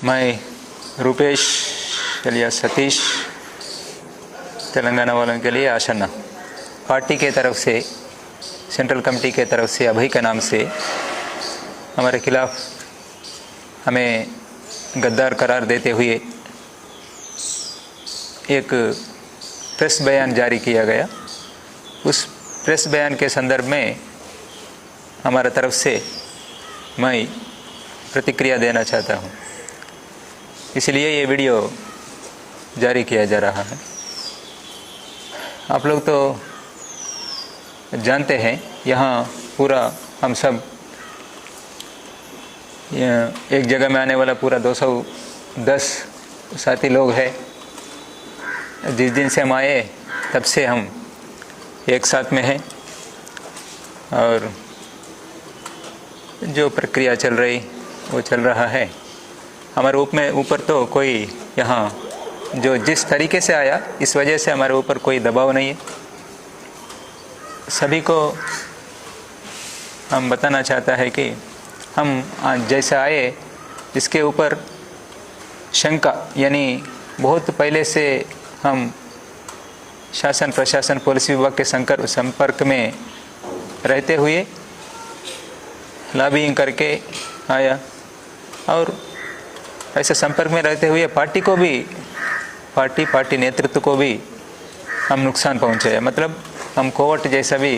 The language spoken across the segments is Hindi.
मैं रूपेश चलिया सतीश तेलंगाना वालों के लिए आशना पार्टी के तरफ से सेंट्रल कमेटी के तरफ से अभय के नाम से हमारे खिलाफ हमें गद्दार करार देते हुए एक प्रेस बयान जारी किया गया। उस प्रेस बयान के संदर्भ में हमारा तरफ से मैं प्रतिक्रिया देना चाहता हूँ, इसलिए ये वीडियो जारी किया जा रहा है। आप लोग तो जानते हैं, यहाँ पूरा हम सब एक जगह में आने वाला पूरा 210 साथी लोग हैं। जिस दिन से हम आए तब से हम एक साथ में हैं और जो प्रक्रिया चल रही वो चल रहा है। हमारे ऊपर तो कोई यहाँ जो जिस तरीके से आया इस वजह से हमारे ऊपर कोई दबाव नहीं है। सभी को हम बताना चाहता है कि हम आज जैसा आए इसके ऊपर शंका, यानी बहुत पहले से हम शासन प्रशासन पुलिस विभाग के संपर्क में रहते हुए लॉबिंग करके आया और ऐसे संपर्क में रहते हुए पार्टी को भी पार्टी नेतृत्व को भी हम नुकसान पहुंचाया। मतलब हम कोर्ट जैसा भी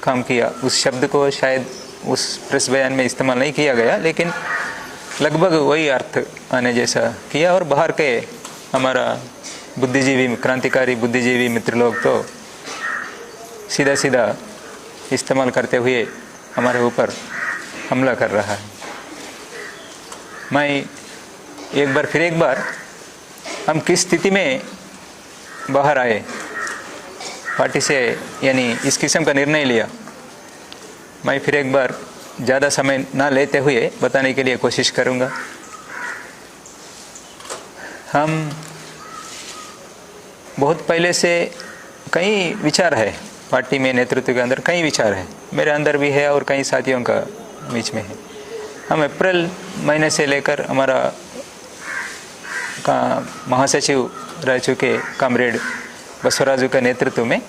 काम किया। उस शब्द को शायद उस प्रेस बयान में इस्तेमाल नहीं किया गया, लेकिन लगभग वही अर्थ आने जैसा किया। और बाहर के हमारा बुद्धिजीवी क्रांतिकारी बुद्धिजीवी मित्र लोग तो सीधा इस्तेमाल करते हुए हमारे ऊपर हमला कर रहा है। मैं फिर एक बार हम किस स्थिति में बाहर आए पार्टी से, यानी इस किस्म का निर्णय लिया, मैं फिर एक बार ज़्यादा समय ना लेते हुए बताने के लिए कोशिश करूँगा। हम बहुत पहले से कई विचार है पार्टी में, नेतृत्व के अंदर कई विचार है, मेरे अंदर भी है और कई साथियों का बीच में है। हम अप्रैल महीने से लेकर हमारा का महासचिव रह चुके कॉमरेड बसवराजू के नेतृत्व में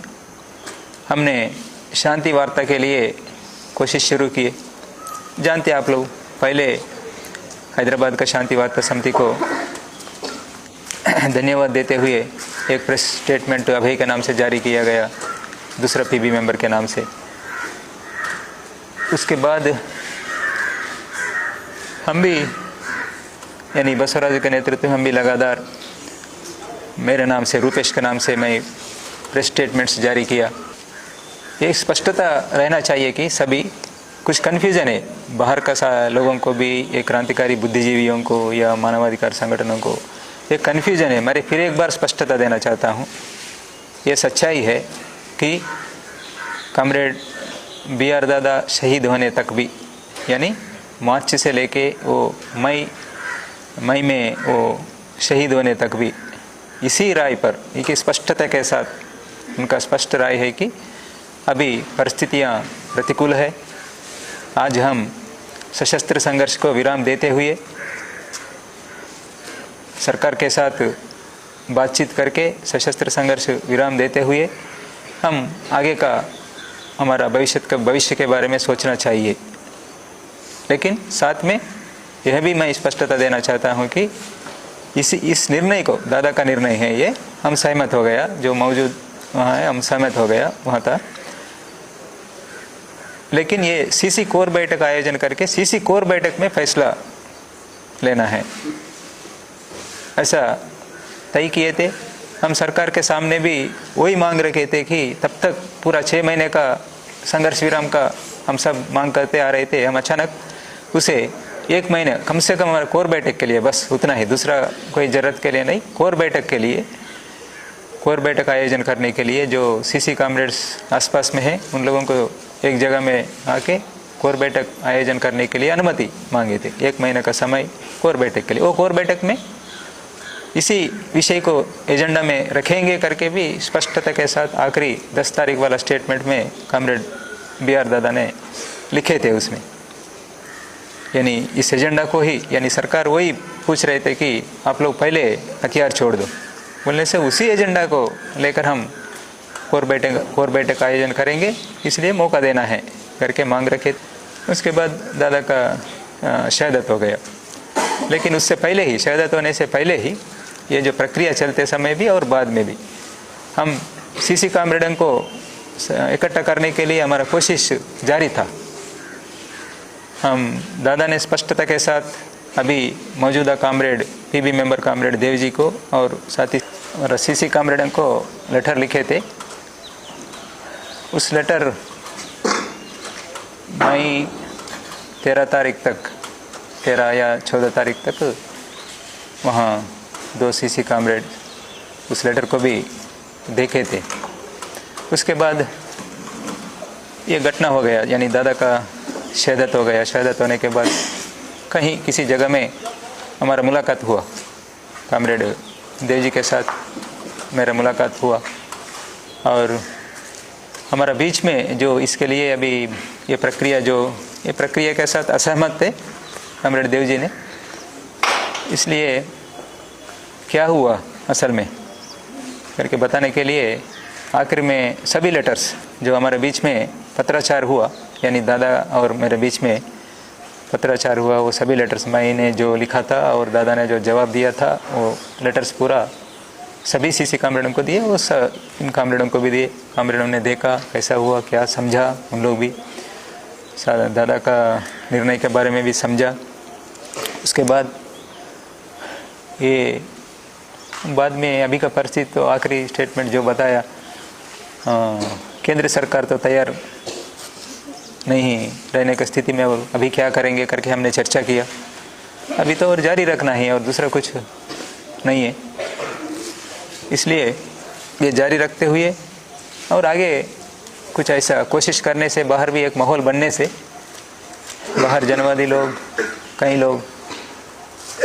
हमने शांति वार्ता के लिए कोशिश शुरू किए। जानते आप लोग, पहले हैदराबाद का शांति वार्ता समिति को धन्यवाद देते हुए एक प्रेस स्टेटमेंट अभय के नाम से जारी किया गया, दूसरा पीबी मेंबर के नाम से। उसके बाद हम भी, यानी बसवराज के नेतृत्व में हम भी लगातार मेरे नाम से, रूपेश के नाम से मैं प्रेस स्टेटमेंट्स जारी किया। एक स्पष्टता रहना चाहिए कि सभी कुछ कन्फ्यूजन है बाहर का लोगों को भी, एक क्रांतिकारी बुद्धिजीवियों को या मानवाधिकार संगठनों को एक कन्फ्यूजन है। मैं फिर एक बार स्पष्टता देना चाहता हूँ। ये सच्चाई है कि कॉमरेड BR दादा शहीद होने तक भी, यानी मार्च से लेके वो मई में वो शहीद होने तक भी इसी राय पर, एक स्पष्टता के साथ उनका स्पष्ट राय है कि अभी परिस्थितियाँ प्रतिकूल है। आज हम सशस्त्र संघर्ष को विराम देते हुए सरकार के साथ बातचीत करके सशस्त्र संघर्ष विराम देते हुए हम आगे का हमारा भविष्य के बारे में सोचना चाहिए। लेकिन साथ में यह भी मैं स्पष्टता देना चाहता हूं कि इस निर्णय को, दादा का निर्णय है ये, हम सहमत हो गया, जो मौजूद वहाँ है हम सहमत हो गया वहाँ था। लेकिन ये CC कोर बैठक आयोजन करके CC कोर बैठक में फैसला लेना है, ऐसा तय किए थे। हम सरकार के सामने भी वही मांग रखे थे कि तब तक पूरा 6 महीने का संघर्ष विराम का हम सब मांग करते आ रहे थे। हम अचानक उसे 1 महीने कम से कम हमारे कोर बैठक के लिए, बस उतना ही, दूसरा कोई ज़रूरत के लिए नहीं, कोर बैठक के लिए, कोर बैठक आयोजन करने के लिए जो CC कॉमरेड्स आसपास में हैं उन लोगों को एक जगह में आके कोर बैठक आयोजन करने के लिए अनुमति मांगे थे। 1 महीने का समय कोर बैठक के लिए। वो कोर बैठक में इसी विषय को एजेंडा में रखेंगे करके भी स्पष्टता के साथ आखिरी 10 तारीख वाला स्टेटमेंट में कॉमरेड BR दादा ने लिखे थे उसमें। यानी इस एजेंडा को ही, यानी सरकार वही पूछ रहे थे कि आप लोग पहले हथियार छोड़ दो। बोलने से उसी एजेंडा को लेकर हम कोर बैठक का आयोजन करेंगे, इसलिए मौका देना है करके मांग रखे। उसके बाद दादा का शहादत हो गया। लेकिन उससे पहले ही, शहादत होने से पहले ही, ये जो प्रक्रिया चलते समय भी और बाद में भी हम सीसी कामरेडों को इकट्ठा करने के लिए हमारा कोशिश जारी था। हम दादा ने स्पष्टता के साथ अभी मौजूदा comrade PB member comrade Dev ji को और साथ ही सीसी कामरेडों को लेटर लिखे थे। उस लेटर मई 13 तारीख तक, 13 या 14 तारीख तक वहाँ 2 सीसी कामरेड उस लेटर को भी देखे थे। उसके बाद ये घटना हो गया, यानी दादा का शहादत हो गया। शहादत होने के बाद कहीं किसी जगह में हमारा मुलाकात हुआ, कामरेड देव जी के साथ मेरा मुलाकात हुआ और हमारा बीच में जो इसके लिए अभी ये प्रक्रिया के साथ असहमत थे कामरेड देव जी ने। इसलिए क्या हुआ असल में करके बताने के लिए आखिर में सभी लेटर्स जो हमारे बीच में पत्राचार हुआ, यानी दादा और मेरे बीच में पत्राचार हुआ, वो सभी लेटर्स मैंने जो लिखा था और दादा ने जो जवाब दिया था, वो लेटर्स पूरा सभी सीसी कामरेडों को दिए, वो इन कामरेडों को भी दिए। कामरेडों ने देखा कैसा हुआ, क्या समझा, उन लोग भी दादा का निर्णय के बारे में भी समझा। उसके बाद ये बाद में अभी का परिस्थिति तो आखिरी स्टेटमेंट जो बताया, केंद्र सरकार तो तैयार नहीं रहने की स्थिति में, और अभी क्या करेंगे करके हमने चर्चा किया। अभी तो और जारी रखना है और दूसरा कुछ नहीं है, इसलिए ये जारी रखते हुए और आगे कुछ ऐसा कोशिश करने से, बाहर भी एक माहौल बनने से, बाहर जनवादी लोग, कई लोग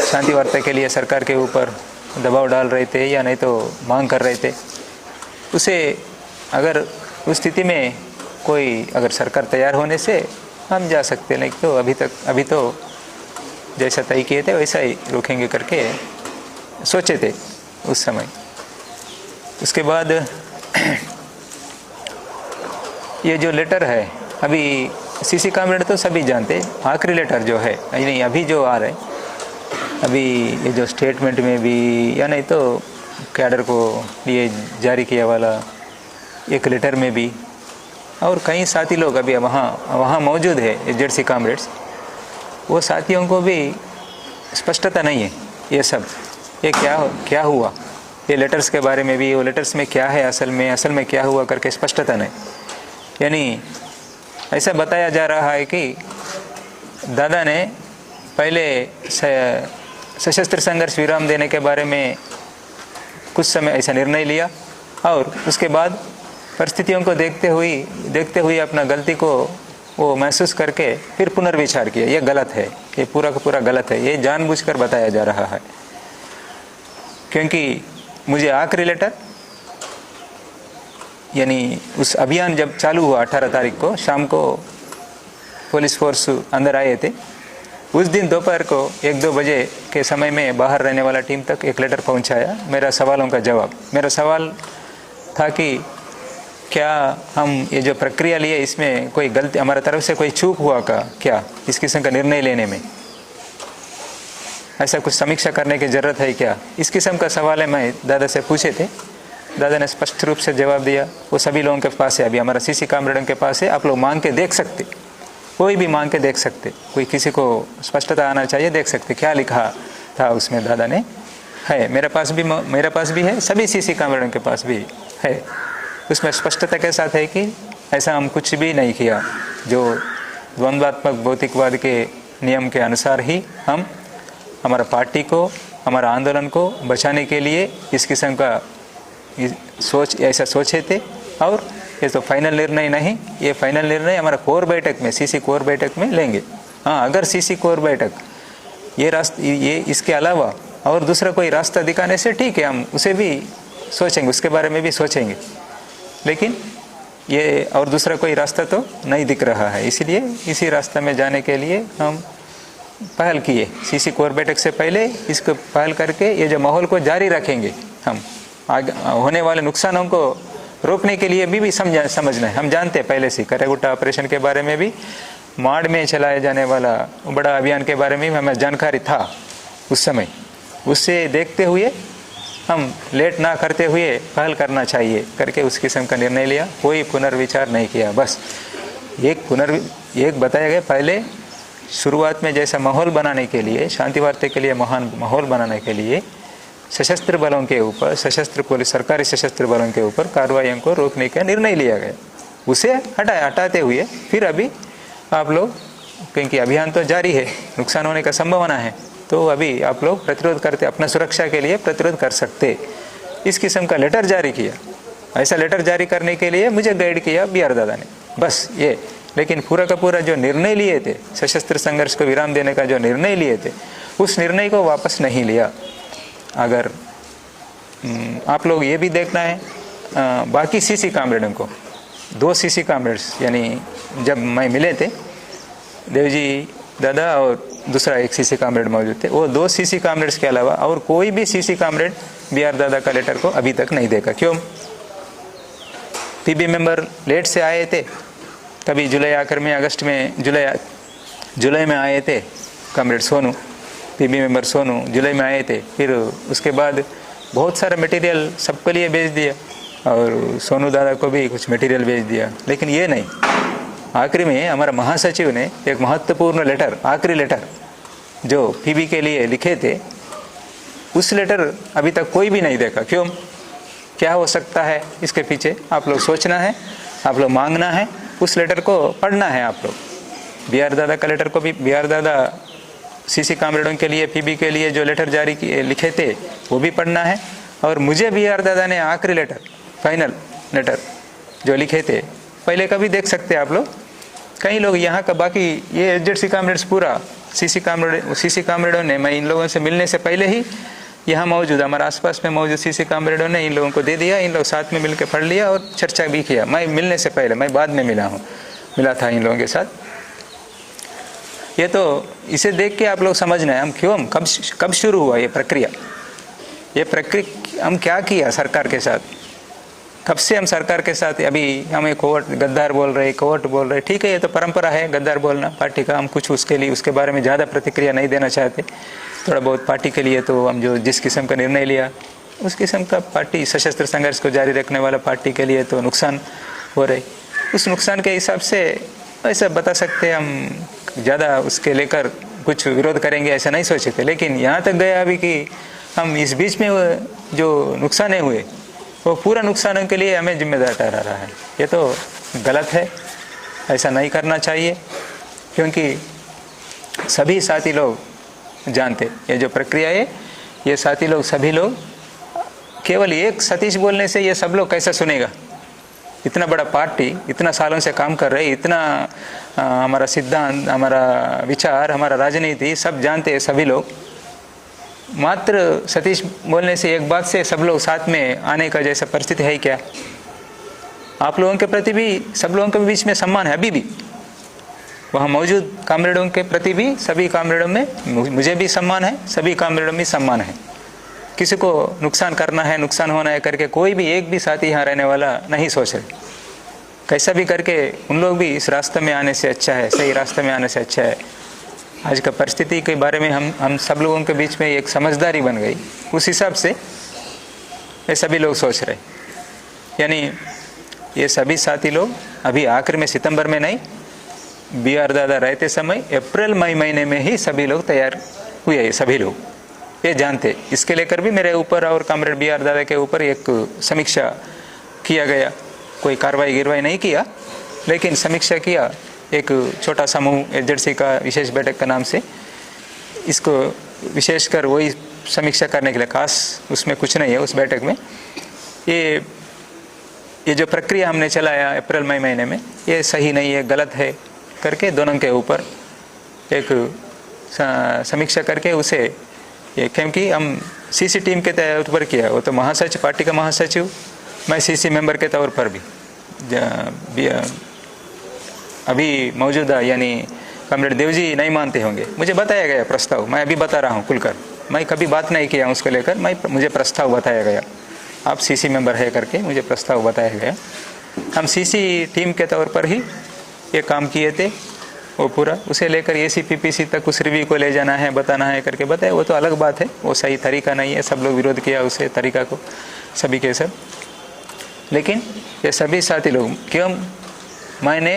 शांति वार्ता के लिए सरकार के ऊपर दबाव डाल रहे थे या नहीं तो मांग कर रहे थे। उसे अगर उस स्थिति में कोई अगर सरकार तैयार होने से हम जा सकते, नहीं तो अभी तो जैसा तय किए थे वैसा ही रोकेंगे करके सोचे थे उस समय। उसके बाद ये जो लेटर है, अभी सीसी कामरेड तो सभी जानते, आखिरी लेटर जो है, नहीं अभी जो आ रहे, अभी ये जो स्टेटमेंट में भी या नहीं तो कैडर को लिए जारी किया वाला एक लेटर में भी, और कई साथी लोग अभी वहाँ मौजूद है एजेडसी कामरेड्स, वो साथियों को भी स्पष्टता नहीं है ये सब, ये क्या हुआ, ये लेटर्स के बारे में भी, वो लेटर्स में क्या है असल में क्या हुआ करके स्पष्टता नहीं। यानी ऐसा बताया जा रहा है कि दादा ने पहले सशस्त्र संघर्ष विराम देने के बारे में कुछ समय ऐसा निर्णय लिया और उसके बाद परिस्थितियों को देखते हुए अपना गलती को वो महसूस करके फिर पुनर्विचार किया। ये गलत है, ये पूरा का पूरा गलत है, ये जानबूझकर बताया जा रहा है। क्योंकि मुझे आखिरी लेटर, यानी उस अभियान जब चालू हुआ 18 तारीख को शाम को पुलिस फोर्स अंदर आए थे, उस दिन दोपहर को 1-2 बजे के समय में बाहर रहने वाला टीम तक एक लेटर पहुंचाया, मेरा सवालों का जवाब। मेरा सवाल था कि क्या हम ये जो प्रक्रिया लिए इसमें कोई गलती हमारे तरफ से कोई चूक हुआ क्या इस किस्म का निर्णय लेने में, ऐसा कुछ समीक्षा करने की ज़रूरत है क्या, इस किस्म का सवाल है मैं दादा से पूछे थे। दादा ने स्पष्ट रूप से जवाब दिया, वो सभी लोगों के पास है, अभी हमारा सीसी कामरेडों के पास है, आप लोग मांग के देख सकते, कोई भी मांग के देख सकते, कोई किसी को स्पष्टता आना चाहिए, देख सकते क्या लिखा था उसमें दादा ने, है मेरे पास भी है, सभी सीसी कामरेडों के पास भी है। उसमें स्पष्टता के साथ है कि ऐसा हम कुछ भी नहीं किया, जो द्वंद्वात्मक भौतिकवाद के नियम के अनुसार ही हम हमारा पार्टी को, हमारा आंदोलन को बचाने के लिए इस किस्म का ऐसा सोचे थे। और ये तो फाइनल निर्णय नहीं, ये फाइनल निर्णय हमारा कोर बैठक में, सीसी कोर बैठक में लेंगे। हाँ, अगर सीसी कोर बैठक ये इसके अलावा और दूसरा कोई रास्ता दिखाने से ठीक है, हम उसे भी सोचेंगे, उसके बारे में भी सोचेंगे, लेकिन ये और दूसरा कोई रास्ता तो नहीं दिख रहा है। इसलिए इसी रास्ते में जाने के लिए हम पहल किए, सीसी कोर बैठक से पहले इसको पहल करके ये जो माहौल को जारी रखेंगे, हम आगे होने वाले नुकसानों को रोकने के लिए भी समझना है। हम जानते हैं पहले से करेगुट्टा ऑपरेशन के बारे में भी, माड़ में चलाए जाने वाला बड़ा अभियान के बारे में भी हमें जानकारी था उस समय। उससे देखते हुए हम लेट ना करते हुए पहल करना चाहिए करके उस किस्म का निर्णय लिया। कोई पुनर्विचार नहीं किया, बस एक बताया गया पहले शुरुआत में जैसा माहौल बनाने के लिए, शांति वार्ता के लिए महान माहौल बनाने के लिए सशस्त्र बलों के ऊपर, सरकारी सशस्त्र बलों के ऊपर कार्रवाइयों को रोकने का निर्णय लिया गया। उसे हटाते हुए फिर अभी आप लोग, क्योंकि अभियान तो जारी है, नुकसान होने का संभावना है, तो अभी आप लोग प्रतिरोध करते, अपना सुरक्षा के लिए प्रतिरोध कर सकते, इस किस्म का लेटर जारी किया। ऐसा लेटर जारी करने के लिए मुझे गाइड किया BR दादा ने, बस ये। लेकिन पूरा का पूरा जो निर्णय लिए थे, सशस्त्र संघर्ष को विराम देने का जो निर्णय लिए थे, उस निर्णय को वापस नहीं लिया। अगर आप लोग ये भी देखना है, बाकी सीसी कामरेडों को, 2 सीसी कामरेड्स, यानी जब मैं मिले थे देवजी दादा और दूसरा एक सीसी कामरेड मौजूद थे, वो 2 सीसी कामरेड्स के अलावा और कोई भी सीसी कामरेड BR दादा का लेटर को अभी तक नहीं देखा। क्यों? PB मेंबर लेट से आए थे, कभी जुलाई आखिर में, अगस्त में, जुलाई में आए थे comrade Sonu, PB member Sonu जुलाई में आए थे। फिर उसके बाद बहुत सारा मटेरियल सबके लिए भेज दिया और सोनू दादा को भी कुछ मटेरियल भेज दिया, लेकिन ये नहीं। आखिरी में हमारा महासचिव ने एक महत्वपूर्ण लेटर, आखिरी लेटर जो PB के लिए लिखे थे, उस लेटर अभी तक कोई भी नहीं देखा। क्यों? क्या हो सकता है इसके पीछे? आप लोग सोचना है, आप लोग मांगना है, उस लेटर को पढ़ना है आप लोग। BR दादा का लेटर को भी, BR दादा सीसी कामरेडों के लिए, PB के लिए जो लेटर जारी किए लिखे थे वो भी पढ़ना है। और मुझे BR दादा ने आखिरी लेटर, फाइनल लेटर जो लिखे थे, पहले का भी देख सकते हैं आप लोग। कई लोग यहाँ का, बाकी ये HZC कामरेड्स पूरा सीसी कामरेडों ने, मैं इन लोगों से मिलने से पहले ही यहाँ मौजूद, हमारे आसपास में मौजूद सीसी कामरेडों ने इन लोगों को दे दिया, इन लोग साथ में मिलकर पढ़ लिया और चर्चा भी किया। मैं मिलने से पहले, मैं बाद में मिला था इन लोगों के साथ। ये तो इसे देख के आप लोग समझना है, हम क्यों, कब शुरू हुआ ये प्रक्रिया हम क्या किया सरकार के साथ, कब से हम सरकार के साथ। अभी हमें कोर्ट गद्दार बोल रहे, ठीक है, ये तो परंपरा है गद्दार बोलना पार्टी का। हम कुछ उसके बारे में ज़्यादा प्रतिक्रिया नहीं देना चाहते। थोड़ा बहुत पार्टी के लिए तो हम जो जिस किस्म का निर्णय लिया, उस किस्म का पार्टी, सशस्त्र संघर्ष को जारी रखने वाला पार्टी के लिए तो नुकसान हो रहे, उस नुकसान के हिसाब से ऐसा बता सकते। हम ज़्यादा उसके लेकर कुछ विरोध करेंगे ऐसा नहीं सोचे थे, लेकिन यहाँ तक गया अभी कि हम इस बीच में जो नुकसान हुए, वो पूरा नुकसानों के लिए हमें जिम्मेदार ठहरा रहा है। ये तो गलत है, ऐसा नहीं करना चाहिए, क्योंकि सभी साथी लोग जानते ये जो प्रक्रिया है, ये साथी लोग, सभी लोग, केवल एक सतीश बोलने से ये सब लोग कैसा सुनेगा? इतना बड़ा पार्टी, इतना सालों से काम कर रहे, इतना हमारा सिद्धांत, हमारा विचार, हमारा राजनीति सब जानते हैं सभी लोग। मात्र सतीश बोलने से, एक बात से सब लोग साथ में आने का जैसा परिस्थिति है क्या? आप लोगों के प्रति भी, सब लोगों के बीच में सम्मान है अभी भी, वहाँ मौजूद कामरेडों के प्रति भी, सभी कामरेडों में मुझे भी सम्मान है, सभी कामरेडों में सम्मान है। किसी को नुकसान करना है, नुकसान होना है करके कोई भी एक भी साथी यहाँ रहने वाला नहीं सोच रहे। कैसा भी करके उन लोग भी इस रास्ते में आने से अच्छा है, सही रास्ते में आने से अच्छा है। आज का परिस्थिति के बारे में हम सब लोगों के बीच में एक समझदारी बन गई, उस हिसाब से ये सभी लोग सोच रहे। यानी ये सभी साथी लोग अभी आखिर में, सितंबर में नहीं, BR दादा रहते समय अप्रैल मई महीने में ही सभी लोग तैयार हुए। ये सभी लोग ये जानते। इसके लेकर भी मेरे ऊपर और कामरेड BR दादा के ऊपर एक समीक्षा किया गया। कोई कार्रवाई गिरवाई नहीं किया, लेकिन समीक्षा किया। एक छोटा समूह HZC का विशेष बैठक का नाम से, इसको विशेषकर वही समीक्षा करने के लिए, खास उसमें कुछ नहीं है उस बैठक में। ये जो प्रक्रिया हमने चलाया अप्रैल मई महीने में, ये सही नहीं है, गलत है करके दोनों के ऊपर एक समीक्षा करके उसे, ये क्योंकि हम CC टीम के तौर पर किया, वो तो महासचिव, पार्टी का महासचिव, मैं CC मेंबर के तौर पर भी अभी मौजूदा, यानी कॉमरेड देवजी नहीं मानते होंगे, मुझे बताया गया प्रस्ताव, मैं अभी बता रहा हूँ खुलकर, मैं कभी बात नहीं किया उसको लेकर, मुझे प्रस्ताव बताया गया, आप सीसी मेंबर है करके मुझे प्रस्ताव बताया गया। हम सीसी टीम के तौर पर ही ये काम किए थे, वो पूरा उसे लेकर ACPPC तक उस रिव्यू को ले जाना है, बताना है करके बताया, वो तो अलग बात है, वो सही तरीका नहीं है, सब लोग विरोध किया उसे तरीका को, सभी के सब। लेकिन ये सभी साथी लोग क्यों, मैंने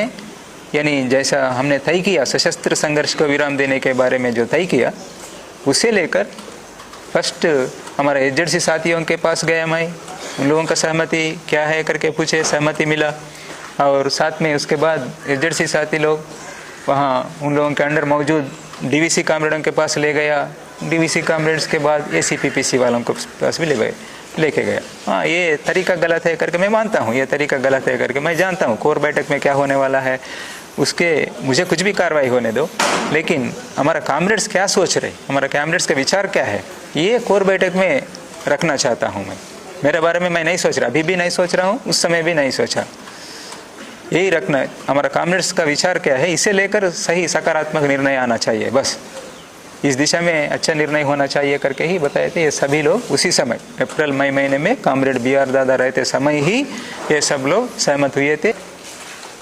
यानी जैसा हमने तय किया सशस्त्र संघर्ष को विराम देने के बारे में जो तय किया, उसे लेकर फर्स्ट हमारे एजेंसी साथियों के पास गया, मैं उन लोगों का सहमति क्या है करके पूछे, सहमति मिला, और साथ में उसके बाद एजेंसी साथी लोग वहाँ उन लोगों के अंडर मौजूद DVC कामरेडों के पास ले गया, DVC कामरेड्स के बाद ACPPC वालों के पास भी लेके गया। हाँ, ये तरीका गलत है करके मैं मानता हूँ, ये तरीका गलत है करके मैं जानता हूँ, कोर बैठक में क्या होने वाला है उसके मुझे कुछ भी कार्रवाई होने दो, लेकिन हमारा कामरेड्स क्या सोच रहे, हमारा कामरेड्स का विचार क्या है, ये कोर बैठक में रखना चाहता हूँ मैं। मेरे बारे में मैं नहीं सोच रहा, अभी भी नहीं सोच रहा हूँ, उस समय भी नहीं सोचा, यही रखना है हमारा कामरेड्स का विचार क्या है, इसे लेकर सही सकारात्मक निर्णय आना चाहिए, बस इस दिशा में अच्छा निर्णय होना चाहिए करके ही बताए थे। ये सभी लोग उसी समय अप्रैल मई महीने में कामरेड BR दादा रहते समय ही ये सब लोग सहमत हुए थे।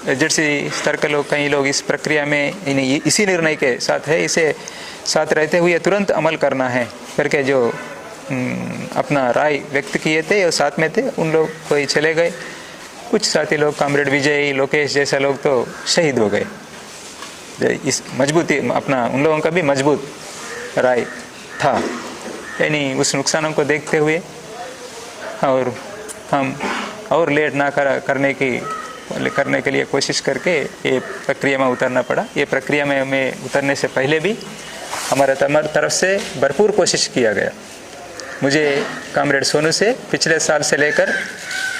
एजेंसी स्तर के लोग, कई लोग इस प्रक्रिया में इसी निर्णय के साथ है, इसे साथ रहते हुए तुरंत अमल करना है करके जो अपना राय व्यक्त किए थे और साथ में थे, उन लोग कोई चले गए, कुछ साथी लोग कामरेड विजय लोकेश जैसा लोग तो शहीद हो गए। इस मजबूती अपना उन लोगों का भी मजबूत राय था, यानी उस नुकसानों को देखते हुए और हम और लेट ना करने के लिए कोशिश करके ये प्रक्रिया में उतरना पड़ा। ये प्रक्रिया में हमें उतरने से पहले भी हमारे तरफ से भरपूर कोशिश किया गया। मुझे कामरेड सोनू से पिछले साल से लेकर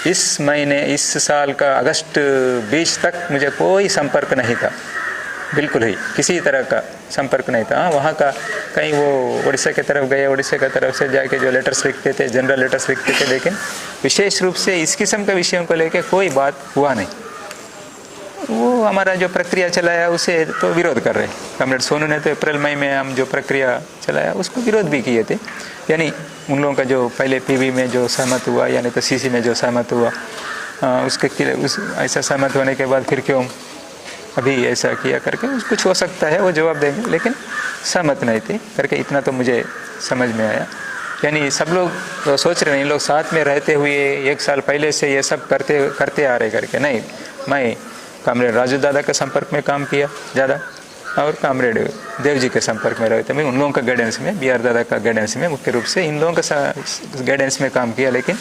इस साल का अगस्त 20 तक मुझे कोई संपर्क नहीं था, बिल्कुल ही किसी तरह का संपर्क नहीं था। वहाँ का कहीं वो उड़ीसा की तरफ गए, उड़ीसा की तरफ से जाके जो लेटर्स लिखते थे, जनरल लेटर्स लिखते थे, लेकिन विशेष रूप से इस किस्म के विषयों को लेकर कोई बात हुआ नहीं। वो हमारा जो प्रक्रिया चलाया उसे तो विरोध कर रहे। कॉमरेड सोनू ने तो अप्रैल मई में हम जो प्रक्रिया चलाया उसको विरोध भी किए थे, यानी उन लोगों का जो पहले PV में जो सहमत हुआ, यानी तो CC में जो सहमत हुआ, ऐसा सहमत होने के बाद फिर क्यों अभी ऐसा किया करके कुछ हो सकता है वो जवाब देंगे, लेकिन सहमत नहीं थे करके इतना तो मुझे समझ में आया। यानी सब लोग तो सोच रहे हैं लोग साथ में रहते हुए 1 साल पहले से ये सब करते आ रहे करके, नहीं, मैं कामरेड राजू दादा के संपर्क में काम किया ज़्यादा और कामरेड देव जी के संपर्क में रहे थे। मैं उन लोगों का गाइडेंस में, BR दादा का गाइडेंस में, मुख्य रूप से इन लोगों का गाइडेंस में काम किया। लेकिन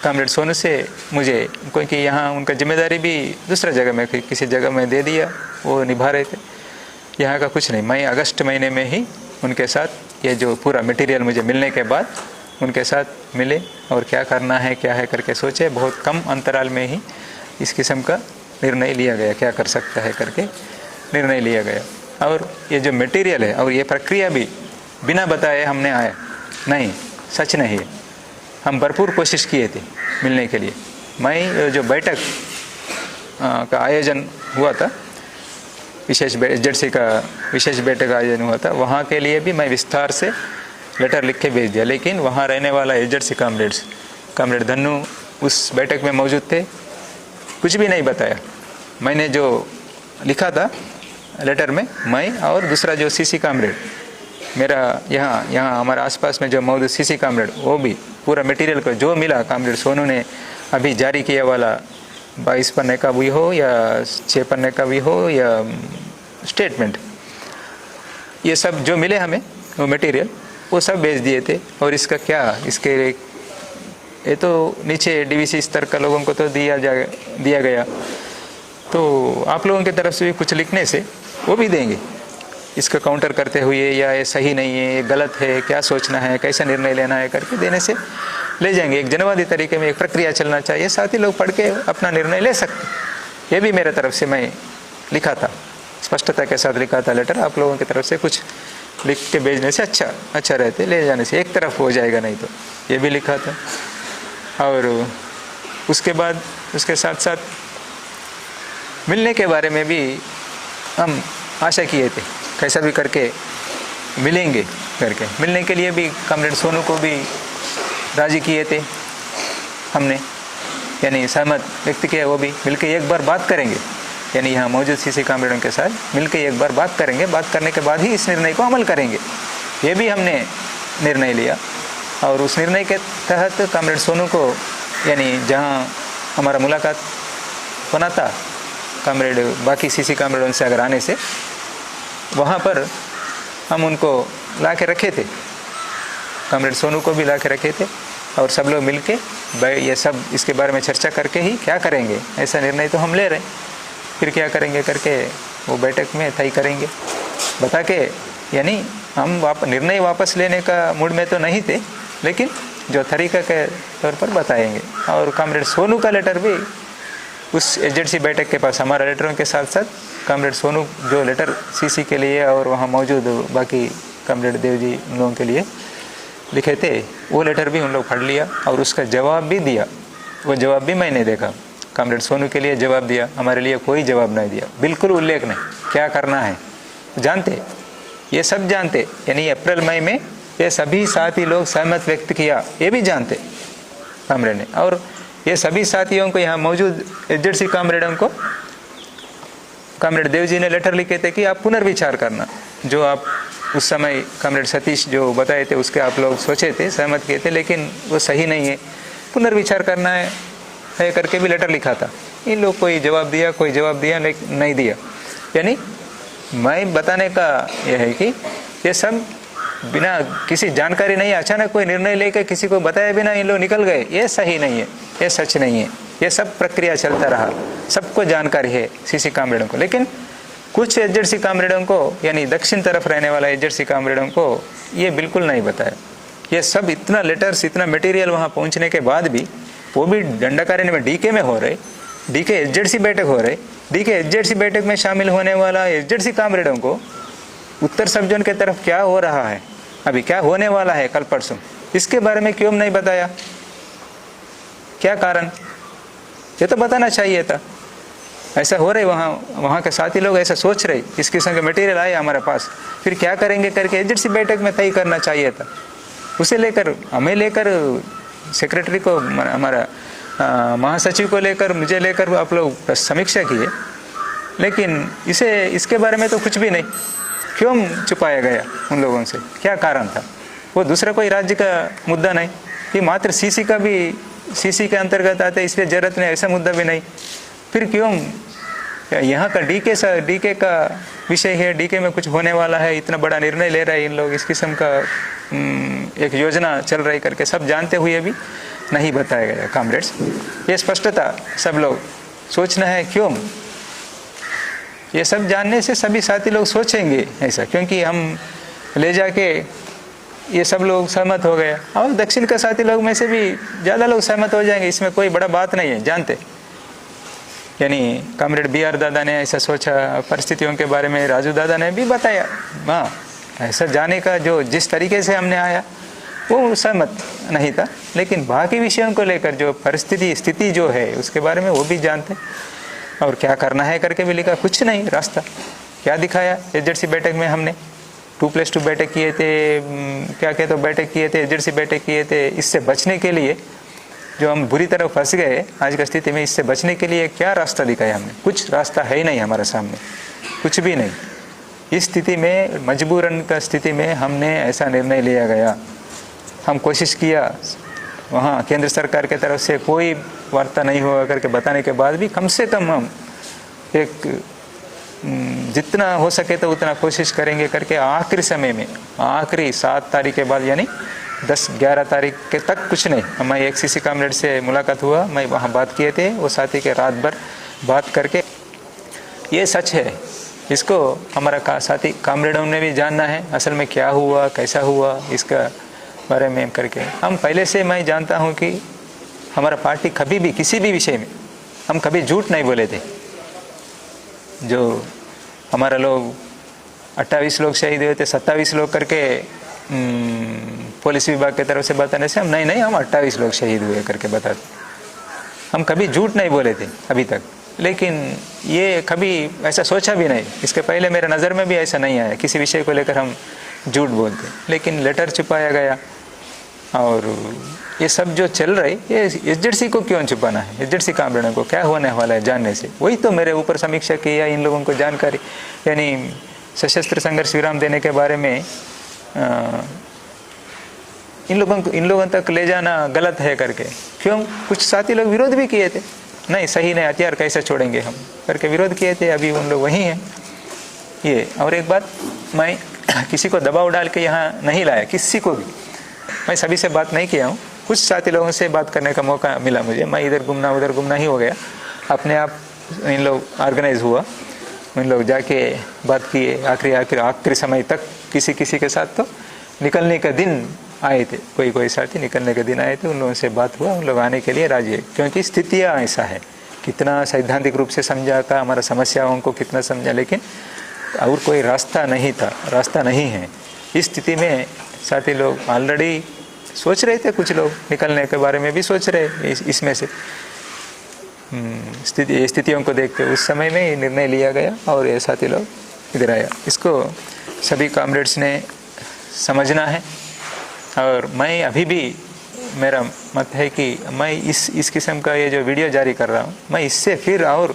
कामरेड सोनू से मुझे, क्योंकि यहाँ उनका जिम्मेदारी भी दूसरा जगह में किसी जगह में दे दिया, वो निभा रहे थे, यहाँ का कुछ नहीं। मैं अगस्त महीने में ही उनके साथ ये जो पूरा मटेरियल मुझे मिलने के बाद उनके साथ मिले और क्या करना है क्या है करके सोचे। बहुत कम अंतराल में ही इस किस्म का निर्णय लिया गया, क्या कर सकता है करके निर्णय लिया गया। और ये जो मटेरियल है और ये प्रक्रिया भी बिना बताए हमने आया नहीं, सच नहीं है। हम भरपूर कोशिश किए थे मिलने के लिए। मैं जो बैठक का आयोजन हुआ था, विशेष एजेंसी का विशेष बैठक का आयोजन हुआ था, वहाँ के लिए भी मैं विस्तार से लेटर लिख के भेज दिया। लेकिन वहाँ रहने वाला एजेंसी कामरेड धन्नू उस बैठक में मौजूद थे, कुछ भी नहीं बताया। मैंने जो लिखा था लेटर में, मैं और दूसरा जो CC कामरेड मेरा यहाँ हमारे आसपास में जो मौजूद CC कामरेड, वो भी पूरा मटेरियल को जो मिला कामरेड सोनू ने अभी जारी किया वाला 22 पन्ने का भी हो या 6 पन्ने का भी हो या स्टेटमेंट, ये सब जो मिले हमें वो मटेरियल वो सब भेज दिए थे। और इसका क्या, इसके ये तो नीचे DVC स्तर का लोगों को तो दिया गया, तो आप लोगों की तरफ से भी कुछ लिखने से वो भी देंगे इसका काउंटर करते हुए, या ये सही नहीं है, ये गलत है, क्या सोचना है, कैसा निर्णय लेना है करके देने से ले जाएंगे। एक जनवादी तरीके में एक प्रक्रिया चलना चाहिए, साथ ही लोग पढ़ के अपना निर्णय ले सकते। ये भी मेरे तरफ से मैं लिखा था, स्पष्टता के साथ लिखा था लेटर। आप लोगों की तरफ से कुछ लिख के भेजने से अच्छा रहते, ले जाने से एक तरफ हो जाएगा, नहीं तो ये भी लिखा था। और उसके बाद उसके साथ साथ मिलने के बारे में भी हम आशा किए थे कैसा भी करके मिलेंगे करके। मिलने के लिए भी कॉमरेड सोनू को भी राज़ी किए थे हमने, यानी सहमत व्यक्त किया, वो भी मिलके एक बार बात करेंगे, यानी यहाँ मौजूद सीसी कॉमरेडों के साथ मिलके एक बार बात करेंगे, बात करने के बाद ही इस निर्णय को अमल करेंगे, ये भी हमने निर्णय लिया। और उस निर्णय के तहत कॉमरेड सोनू को, यानी जहाँ हमारा मुलाकात होना था कॉमरेड बाकी सीसी कॉमरेडों से अगर आने से, वहाँ पर हम उनको ला के रखे थे, कॉमरेड सोनू को भी ला के रखे थे, और सब लोग मिलके ये सब इसके बारे में चर्चा करके ही क्या करेंगे, ऐसा निर्णय तो हम ले रहे हैं, फिर क्या करेंगे करके वो बैठक में तय करेंगे बता के। यानी हम निर्णय वापस लेने का मूड में तो नहीं थे, लेकिन जो तरीका के तौर पर बताएंगे। और कॉमरेड सोनू का लेटर भी उस एजेंसी बैठक के पास, हमारा लेटरों के साथ साथ कॉमरेड सोनू जो लेटर सीसी के लिए और वहाँ मौजूद बाकी कॉमरेड देव जी उन लोगों के लिए लिखे थे, वो लेटर भी उन लोग पढ़ लिया और उसका जवाब भी दिया। वो जवाब भी मैंने देखा, कॉमरेड सोनू के लिए जवाब दिया, हमारे लिए कोई जवाब नहीं दिया, बिल्कुल उल्लेख नहीं क्या करना है, जानते ये सब जानते। यानी अप्रैल मई में ये सभी साथी लोग सहमत व्यक्त किया, ये भी जानते कॉमरेड ने। और ये सभी साथियों को, यहाँ मौजूद एजेंसी कॉमरेडों को कॉमरेड देव जी ने लेटर लिखे थे कि आप पुनर्विचार करना, जो आप उस समय कॉमरेड सतीश जो बताए थे उसके आप लोग सोचे थे, सहमत किए थे, लेकिन वो सही नहीं है, पुनर्विचार करना है करके भी लेटर लिखा था। इन लोग कोई जवाब दिया, कोई जवाब दिया नहीं दिया। यानी मैं बताने का यह है कि ये सब बिना किसी जानकारी नहीं, अचानक कोई निर्णय लेकर किसी को बताए बिना इन लोग निकल गए, ये सही नहीं है, ये सच नहीं है। ये सब प्रक्रिया चलता रहा, सबको जानकारी है सीसी कॉमरेडों को, लेकिन कुछ एजेंसी कॉमरेडों को, यानी दक्षिण तरफ रहने वाला एजेंसी कॉमरेडों को ये बिल्कुल नहीं बताया। ये सब इतना लेटर्स, इतना मटेरियल वहाँ पहुँचने के बाद भी, वो भी दंडाकार्य में डीके में हो रहे, डीके एजेंसी बैठक हो रहे, डीके एजेंसी बैठक में शामिल होने वाला एजेंसी कॉमरेडों को उत्तर सब जोन के तरफ क्या हो रहा है, अभी क्या होने वाला है कल परसों, इसके बारे में क्यों नहीं बताया, क्या कारण, ये तो बताना चाहिए था। ऐसा हो रही वहाँ के साथी लोग ऐसा सोच रहे, इस किस्म के मटेरियल आए हमारे पास, फिर क्या करेंगे करके एजेंसी बैठक में तय करना चाहिए था। उसे लेकर, हमें लेकर, सेक्रेटरी को, हमारा महासचिव को लेकर, मुझे लेकर आप लोग समीक्षा किए, लेकिन इसके बारे में तो कुछ भी नहीं। क्यों छुपाया गया उन लोगों से, क्या कारण था? वो दूसरा कोई राज्य का मुद्दा नहीं, ये मात्र सीसी का भी, सीसी के अंतर्गत आते इसलिए जरूरत नहीं, ऐसा मुद्दा भी नहीं। फिर क्यों यहाँ का डीके का विषय है, डीके में कुछ होने वाला है, इतना बड़ा निर्णय ले रहा है इन लोग, इस किस्म का एक योजना चल रही करके सब जानते हुए भी नहीं बताया गया कॉमरेड्स। ये स्पष्टता सब लोग सोचना है। क्यों? ये सब जानने से सभी साथी लोग सोचेंगे ऐसा, क्योंकि हम ले जाके ये सब लोग सहमत हो गए, और दक्षिण के साथी लोग में से भी ज़्यादा लोग सहमत हो जाएंगे, इसमें कोई बड़ा बात नहीं है, जानते। यानी कॉमरेड BR दादा ने ऐसा सोचा, परिस्थितियों के बारे में राजू दादा ने भी बताया। हाँ, ऐसा जाने का जो जिस तरीके से हमने आया वो सहमत नहीं था, लेकिन बाकी विषयों को लेकर जो स्थिति जो है उसके बारे में वो भी जानते, और क्या करना है करके भी लिखा। कुछ नहीं, रास्ता क्या दिखाया एजेंसी बैठक में हमने 2+2 बैठक किए थे, क्या क्या तो बैठक किए थे, एजेंसी बैठक किए थे। इससे बचने के लिए जो हम बुरी तरह फंस गए आज की स्थिति में, इससे बचने के लिए क्या रास्ता दिखाया हमने? कुछ रास्ता है ही नहीं हमारे सामने, कुछ भी नहीं। इस स्थिति में, मजबूरन का स्थिति में हमने ऐसा निर्णय लिया गया। हम कोशिश किया, वहाँ केंद्र सरकार के तरफ से कोई वार्ता नहीं हुआ करके बताने के बाद भी कम से कम हम एक जितना हो सके तो उतना कोशिश करेंगे करके आखिरी समय में, आखिरी 7 तारीख के बाद, यानी 10-11 तारीख के तक कुछ नहीं। हमारी एक सीसी कॉमरेड से मुलाकात हुआ, मैं वहाँ बात किए थे, वो साथी के रात भर बात करके, ये सच है, इसको हमारा साथी कॉमरेडों ने भी जानना है असल में क्या हुआ, कैसा हुआ, इसका बारे में करके। हम पहले से मैं जानता हूँ कि हमारा पार्टी कभी भी किसी भी विषय में हम कभी झूठ नहीं बोले थे। जो हमारा लोग 28 लोग शहीद हुए थे, 27 लोग करके पुलिस विभाग की तरफ से बताने से हम नहीं हम 28 लोग शहीद हुए करके बताते। हम कभी झूठ नहीं बोले थे अभी तक, लेकिन ये कभी ऐसा सोचा भी नहीं, इसके पहले मेरे नज़र में भी ऐसा नहीं आया किसी विषय को लेकर हम झूठ बोलते, लेकिन लेटर छुपाया गया। और ये सब जो चल रही ये एसजेडसी को क्यों छुपाना है, एसजेडसी कामरेडों को क्या होने वाला है जानने से, वही तो मेरे ऊपर समीक्षा की या इन लोगों को जानकारी, यानी सशस्त्र संघर्ष विराम देने के बारे में इन लोगों तक ले जाना गलत है करके, क्यों कुछ साथी लोग विरोध भी किए थे, नहीं सही नहीं, हथियार कैसे छोड़ेंगे हम करके विरोध किए थे, अभी उन लोग वही हैं ये। और एक बात, मैं किसी को दबाव डाल के यहाँ नहीं लाया, किसी को भी, मैं सभी से बात नहीं किया हूँ, कुछ साथी लोगों से बात करने का मौका मिला मुझे, मैं इधर घूमना उधर घूमना ही हो गया, अपने आप इन लोग ऑर्गेनाइज हुआ, इन लोग जाके बात किए, आखिरी समय तक किसी के साथ तो निकलने का दिन आए थे, कोई साथी निकलने के दिन आए थे, उन लोगों से बात हुआ, उन लोग आने के लिए राजी है, क्योंकि स्थितियाँ ऐसा है, कितना सैद्धांतिक रूप से समझा था, हमारा समस्याओं को कितना समझा, लेकिन और कोई रास्ता नहीं था, रास्ता नहीं है। इस स्थिति में साथी लोग ऑलरेडी सोच रहे थे, कुछ लोग निकलने के बारे में भी सोच रहे इसमें से स्थितियों को देखते उस समय में ये निर्णय लिया गया और ये साथी लोग इधर आया। इसको सभी कॉमरेड्स ने समझना है। और मैं अभी भी, मेरा मत है कि मैं इस किस्म का ये जो वीडियो जारी कर रहा हूँ, मैं इससे फिर और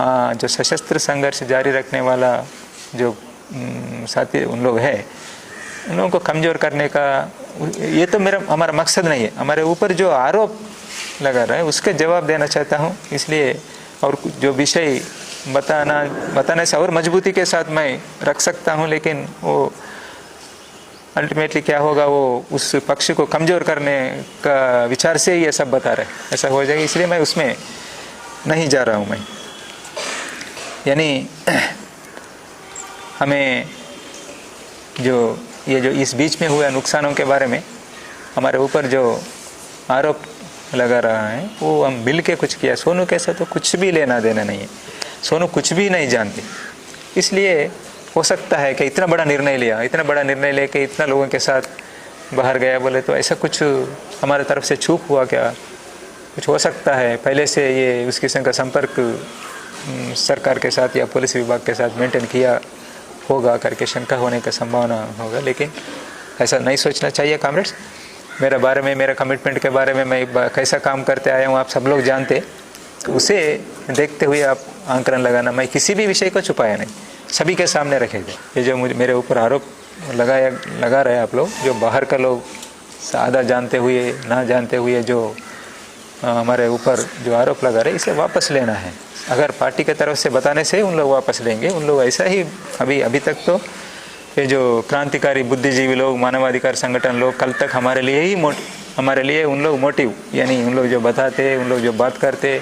जो सशस्त्र संघर्ष जारी रखने वाला जो साथी उन लोग हैं, उन लोगों को कमज़ोर करने का, ये तो हमारा मकसद नहीं है। हमारे ऊपर जो आरोप लगा रहा है उसके जवाब देना चाहता हूँ, इसलिए और जो विषय बताने से और मजबूती के साथ मैं रख सकता हूँ, लेकिन वो अल्टीमेटली क्या होगा, वो उस पक्ष को कमज़ोर करने का विचार से ही ये सब बता रहे, ऐसा हो जाएगा, इसलिए मैं उसमें नहीं जा रहा हूँ। मैं यानी हमें जो इस बीच में हुए नुकसानों के बारे में हमारे ऊपर जो आरोप लगा रहा है वो हम मिल के कुछ किया, सोनू कैसे तो कुछ भी लेना देना नहीं है, सोनू कुछ भी नहीं जानते, इसलिए हो सकता है कि इतना बड़ा निर्णय लेके इतना लोगों के साथ बाहर गया, बोले तो ऐसा कुछ हमारे तरफ से चूक हुआ क्या, कुछ हो सकता है, पहले से ये उस किस्म का संपर्क सरकार के साथ या पुलिस विभाग के साथ मेंटेन किया होगा करके शंका होने का संभावना होगा, लेकिन ऐसा नहीं सोचना चाहिए। कॉमरेड्स, मेरे बारे में, मेरे कमिटमेंट के बारे में मैं कैसा काम करते आया हूँ आप सब लोग जानते, उसे देखते हुए आप आंकलन लगाना। मैं किसी भी विषय को छुपाया नहीं, सभी के सामने रखे थे। ये जो मेरे ऊपर आरोप लगा रहे आप लोग, जो बाहर का लोग आधा जानते हुए ना जानते हुए जो हमारे ऊपर जो आरोप लगा रहे, इसे वापस लेना है। अगर पार्टी के तरफ से बताने से उन लोग वापस लेंगे, उन लोग ऐसा ही अभी तक तो ये जो क्रांतिकारी बुद्धिजीवी लोग, मानवाधिकार संगठन लोग, कल तक हमारे लिए उन लोग मोटिव, यानी उन लोग जो बताते, उन लोग जो बात करते,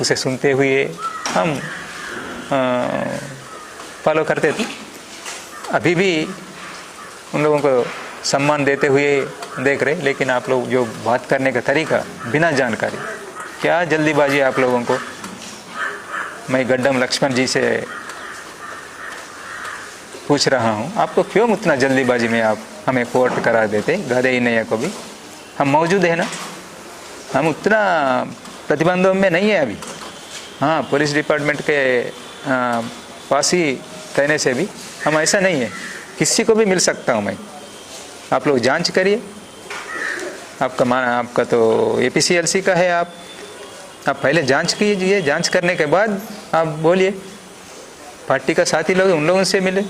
उसे सुनते हुए हम फॉलो करते थे। अभी भी उन लोगों को सम्मान देते हुए देख रहे, लेकिन आप लोग जो बात करने का तरीका बिना जानकारी, क्या जल्दीबाजी आप लोगों को। मैं गड्डम लक्ष्मण जी से पूछ रहा हूँ, आपको क्यों उतना जल्दीबाजी में आप हमें कोर्ट करा देते, गादे ही नैया को भी, हम मौजूद है ना, हम उतना प्रतिबंधों में नहीं है अभी। हाँ, पुलिस डिपार्टमेंट के पास ही कहने से भी हम ऐसा नहीं है, किसी को भी मिल सकता हूँ मैं। आप लोग जांच करिए, आपका तो APCLC का है, आप पहले जांच कीजिए, जांच करने के बाद आप बोलिए। पार्टी का साथी लोग, उन लोगों से मिले,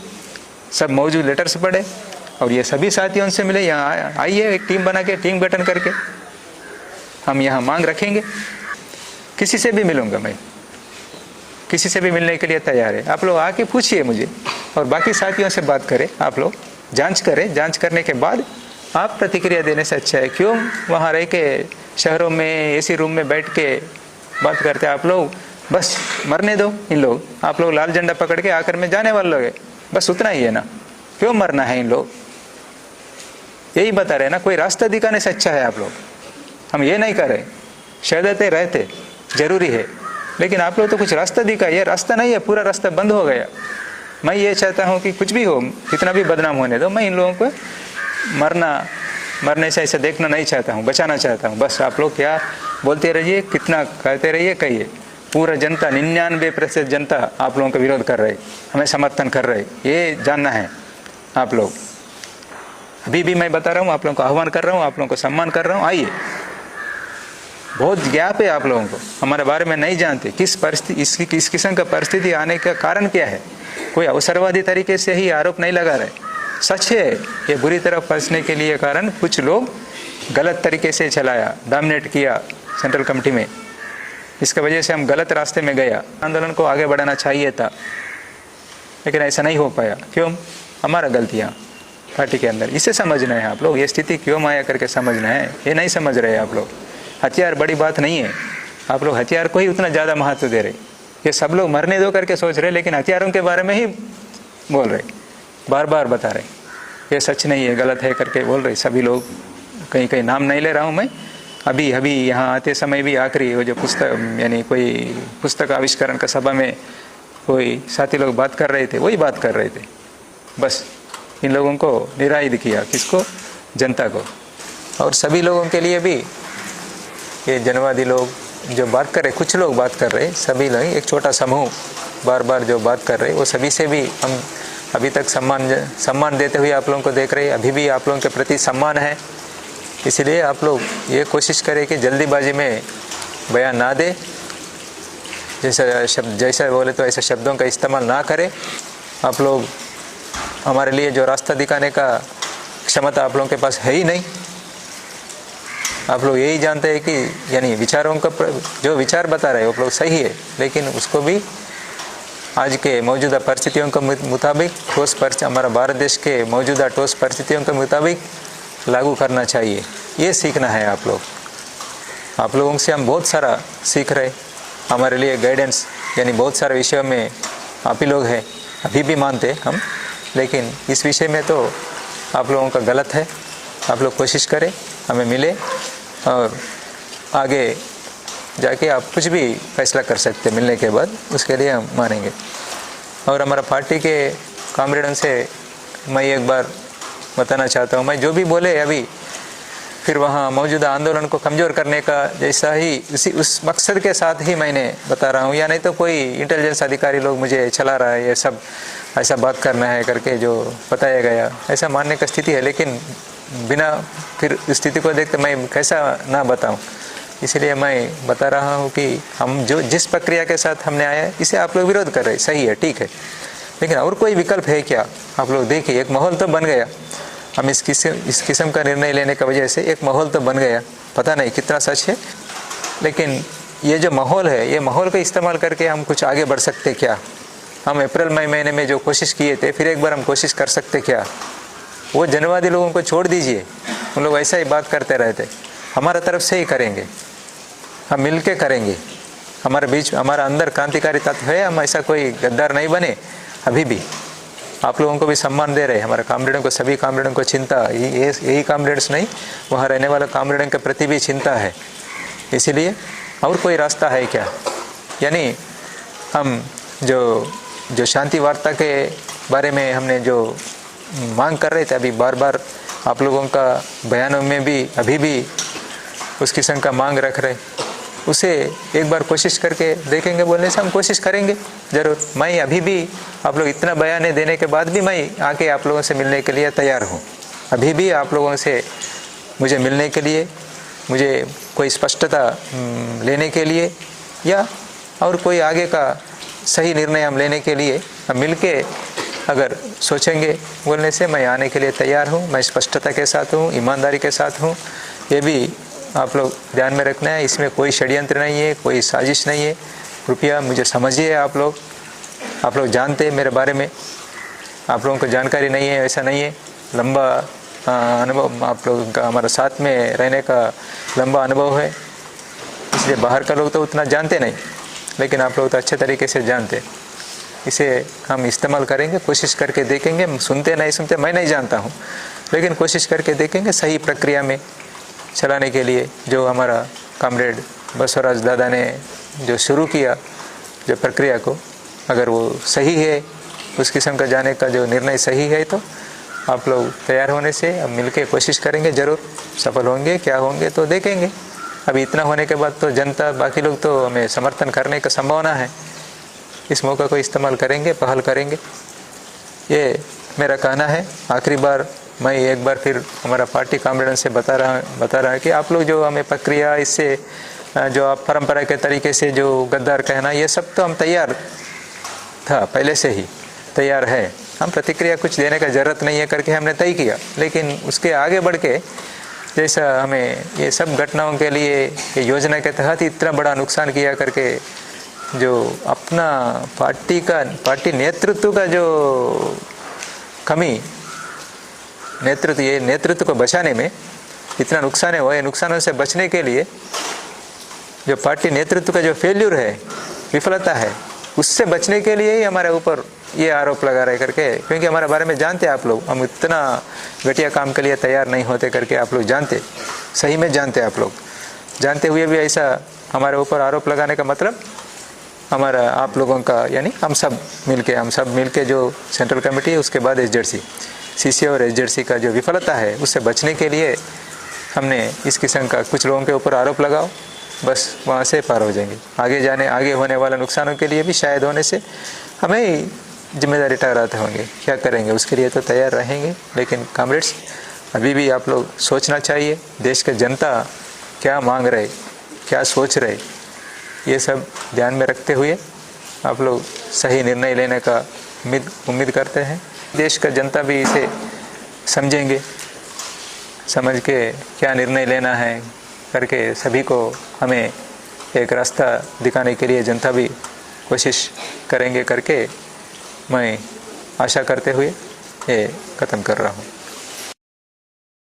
सब मौजूद लेटर्स पढ़े और ये सभी साथियों से मिले। यहाँ आइए, एक टीम बना के, टीम गठन करके हम यहाँ मांग रखेंगे। किसी से भी मिलूँगा मैं, किसी से भी मिलने के लिए तैयार है। आप लोग आके पूछिए मुझे और बाकी साथियों से बात करें, आप लोग जांच करें। जांच करने के बाद आप प्रतिक्रिया देने से अच्छा है, क्यों वहाँ रह के शहरों में AC रूम में बैठ के बात करते आप लोग। बस मरने दो इन लोग, आप लोग लाल झंडा पकड़ के आकर में जाने वाले लोग हैं, बस उतना ही है ना, क्यों मरना है इन लोग, यही बता रहे ना। कोई रास्ता दिखाने से अच्छा है आप लोग, हम ये नहीं कर रहे, शहदते रहते जरूरी है, लेकिन आप लोग तो कुछ रास्ता दिखाए। ये रास्ता नहीं है, पूरा रास्ता बंद हो गया। मैं ये चाहता हूँ कि कुछ भी हो, कितना भी बदनाम होने दो, मैं इन लोगों को मरने से ऐसे देखना नहीं चाहता हूँ, बचाना चाहता हूँ। बस आप लोग क्या बोलते रहिए, कितना कहते रहिए, कहिए, पूरा जनता 99% जनता आप लोगों का विरोध कर रहे, हमें समर्थन कर रहे, ये जानना है आप लोग। अभी भी मैं बता रहा हूँ, आप लोगों को आह्वान कर रहा हूँ, आप लोगों को सम्मान कर रहा हूँ, आइए। बहुत ज्ञाप है आप लोगों को, हमारे बारे में नहीं जानते किस परिस्थिति, किस किस्म का परिस्थिति आने का कारण क्या है। कोई अवसरवादी तरीके से ही आरोप नहीं लगा रहे, सच है ये बुरी तरह फंसने के लिए कारण कुछ लोग गलत तरीके से चलाया, डोमिनेट किया सेंट्रल कमेटी में, इसके वजह से हम गलत रास्ते में गया। आंदोलन को आगे बढ़ाना चाहिए था लेकिन ऐसा नहीं हो पाया। क्यों? हमारा गलतियाँ पार्टी के अंदर, इसे समझना है आप लोग। ये स्थिति क्यों आया करके समझना है, ये नहीं समझ रहे आप लोग। हथियार बड़ी बात नहीं है, आप लोग हथियार को ही उतना ज़्यादा महत्व दे रहे। ये सब लोग मरने दो करके सोच रहे, लेकिन हथियारों के बारे में ही बोल रहे, बार बार बता रहे ये सच नहीं है, गलत है करके बोल रहे सभी लोग। कहीं कहीं नाम नहीं ले रहा हूँ मैं। अभी अभी यहाँ आते समय भी आखिरी वो जो पुस्तक, यानी कोई पुस्तक आविष्करण का सभा में कोई साथी लोग बात कर रहे थे, वही बात कर रहे थे। बस इन लोगों को निरायुध किया, किसको? जनता को। और सभी लोगों के लिए भी ये जनवादी लोग जो बात कर रहे, कुछ लोग बात कर रहे, सभी लोग, एक छोटा समूह बार बार जो बात कर रहे, वो सभी से भी हम अभी तक सम्मान देते हुए आप लोगों को देख रहे। अभी भी आप लोगों के प्रति सम्मान है, इसलिए आप लोग ये कोशिश करें कि जल्दीबाजी में बयान ना दे, जैसा बोले तो ऐसे शब्दों का इस्तेमाल ना करें। आप लोग हमारे लिए जो रास्ता दिखाने का क्षमता आप लोगों के पास है ही नहीं। आप लोग यही जानते हैं कि यानी विचारों का जो विचार बता रहे हैं वो लोग सही है, लेकिन उसको भी आज के मौजूदा परिस्थितियों के मुताबिक, हमारा भारत देश के मौजूदा ठोस परिस्थितियों के मुताबिक लागू करना चाहिए। ये सीखना है आप लोग। आप लोगों से हम बहुत सारा सीख रहे, हमारे लिए गाइडेंस यानी बहुत सारे विषयों में आप ही लोग हैं, अभी भी मानते हम, लेकिन इस विषय में तो आप लोगों का गलत है। आप लोग कोशिश करें, हमें मिले और आगे जाके आप कुछ भी फैसला कर सकते मिलने के बाद, उसके लिए हम मानेंगे। और हमारा पार्टी के कामरेडों से मैं एक बार बताना चाहता हूँ, मैं जो भी बोले अभी फिर वहाँ मौजूदा आंदोलन को कमज़ोर करने का जैसा ही उस मकसद के साथ ही मैंने बता रहा हूँ, या नहीं तो कोई इंटेलिजेंस अधिकारी लोग मुझे चला रहा है ये सब ऐसा बात करना है करके जो बताया गया, ऐसा मानने का स्थिति है। लेकिन बिना फिर स्थिति को देखते मैं कैसा ना बताऊं, इसलिए मैं बता रहा हूं कि हम जो जिस प्रक्रिया के साथ हमने आया इसे आप लोग विरोध कर रहे, सही है, ठीक है, लेकिन और कोई विकल्प है क्या? आप लोग देखिए, एक माहौल तो बन गया। हम इस किस्म का निर्णय लेने की वजह से एक माहौल तो बन गया, पता नहीं कितना सच है, लेकिन ये जो माहौल है, ये माहौल का इस्तेमाल करके हम कुछ आगे बढ़ सकते क्या? हम अप्रैल मई महीने में जो कोशिश किए थे, फिर एक बार हम कोशिश कर सकते क्या? वो जनवादी लोगों को छोड़ दीजिए, उन लोग ऐसा ही बात करते रहते। हमारा तरफ से ही करेंगे, हम मिल के करेंगे। हमारे बीच, हमारा अंदर क्रांतिकारी तत्व है, हम ऐसा कोई गद्दार नहीं बने। अभी भी आप लोगों को भी सम्मान दे रहे, हमारे कामरेडों को, सभी कामरेडों को चिंता, यही कामरेड्स नहीं, वहाँ रहने वाले कामरेडों के प्रति भी चिंता है। इसीलिए और कोई रास्ता है क्या? यानी हम जो शांति वार्ता के बारे में हमने जो मांग कर रहे थे, अभी बार बार आप लोगों का बयानों में भी अभी भी उस किस्म का मांग रख रहे, उसे एक बार कोशिश करके देखेंगे। बोलने से हम कोशिश करेंगे ज़रूर। मैं अभी भी आप लोग इतना बयान देने के बाद भी मैं आके आप लोगों से मिलने के लिए तैयार हूँ। अभी भी आप लोगों से मुझे मिलने के लिए, मुझे कोई स्पष्टता लेने के लिए, या और कोई आगे का सही निर्णय हम लेने के लिए हम मिल के अगर सोचेंगे, बोलने से मैं आने के लिए तैयार हूँ। मैं स्पष्टता के साथ हूँ, ईमानदारी के साथ हूँ। ये भी आप लोग ध्यान में रखना है, इसमें कोई षड्यंत्र नहीं है, कोई साजिश नहीं है। कृपया मुझे समझिए। आप लोग जानते हैं मेरे बारे में, आप लोगों को जानकारी नहीं है ऐसा नहीं है। लंबा अनुभव आप लोगों का, हमारा साथ में रहने का लंबा अनुभव है, इसलिए बाहर का लोग तो उतना जानते नहीं, लेकिन आप लोग तो अच्छे तरीके से जानते। इसे हम इस्तेमाल करेंगे, कोशिश करके देखेंगे। सुनते नहीं सुनते मैं नहीं जानता हूँ, लेकिन कोशिश करके देखेंगे सही प्रक्रिया में चलाने के लिए। जो हमारा कामरेड बसवराज दादा ने जो शुरू किया जो प्रक्रिया को, अगर वो सही है, उस किस्म का जाने का जो निर्णय सही है, तो आप लोग तैयार होने से अब मिलके कोशिश करेंगे। ज़रूर सफल होंगे, क्या होंगे तो देखेंगे अभी इतना होने के बाद तो जनता, बाकी लोग तो हमें समर्थन करने का संभावना है। इस मौका को इस्तेमाल करेंगे, पहल करेंगे, ये मेरा कहना है। आखिरी बार मैं एक बार फिर हमारा पार्टी कॉम्रेड्स से बता रहा है कि आप लोग जो हमें प्रक्रिया, इससे जो आप परंपरा के तरीके से जो गद्दार कहना, ये सब तो हम तैयार था, पहले से ही तैयार है। हम प्रतिक्रिया कुछ देने का ज़रूरत नहीं है करके हमने तय किया। लेकिन उसके आगे बढ़ के जैसा हमें ये सब घटनाओं के लिए योजना के तहत इतना बड़ा नुकसान किया करके, जो अपना पार्टी नेतृत्व का जो कमी, ये नेतृत्व को बचाने में इतना नुकसान है, वो नुकसानों से बचने के लिए जो पार्टी नेतृत्व का जो फेल्यूर है, विफलता है, उससे बचने के लिए ही हमारे ऊपर ये आरोप लगा रहे करके, क्योंकि हमारे बारे में जानते आप लोग, हम इतना घटिया काम के लिए तैयार नहीं होते करके आप लोग जानते, सही में जानते। आप लोग जानते हुए भी ऐसा हमारे ऊपर आरोप लगाने का मतलब हमारा, आप लोगों का, यानी हम सब मिलके जो सेंट्रल कमेटी है, उसके बाद एसजेडसी, सीसी और एसजेडसी का जो विफलता है, उससे बचने के लिए हमने इस किस्म का कुछ लोगों के ऊपर आरोप लगाओ, बस वहाँ से पार हो जाएंगे। आगे होने वाले नुकसानों के लिए भी शायद होने से हमें ही जिम्मेदारी ठहराते होंगे। क्या करेंगे उसके लिए तो तैयार रहेंगे। लेकिन कॉमरेड्स, अभी भी आप लोग सोचना चाहिए, देश के जनता क्या मांग रहे, क्या सोच रहे, ये सब ध्यान में रखते हुए आप लोग सही निर्णय लेने का उम्मीद करते हैं। देश का जनता भी इसे समझेंगे, समझ के क्या निर्णय लेना है करके सभी को हमें एक रास्ता दिखाने के लिए जनता भी कोशिश करेंगे करके मैं आशा करते हुए ये ख़त्म कर रहा हूँ।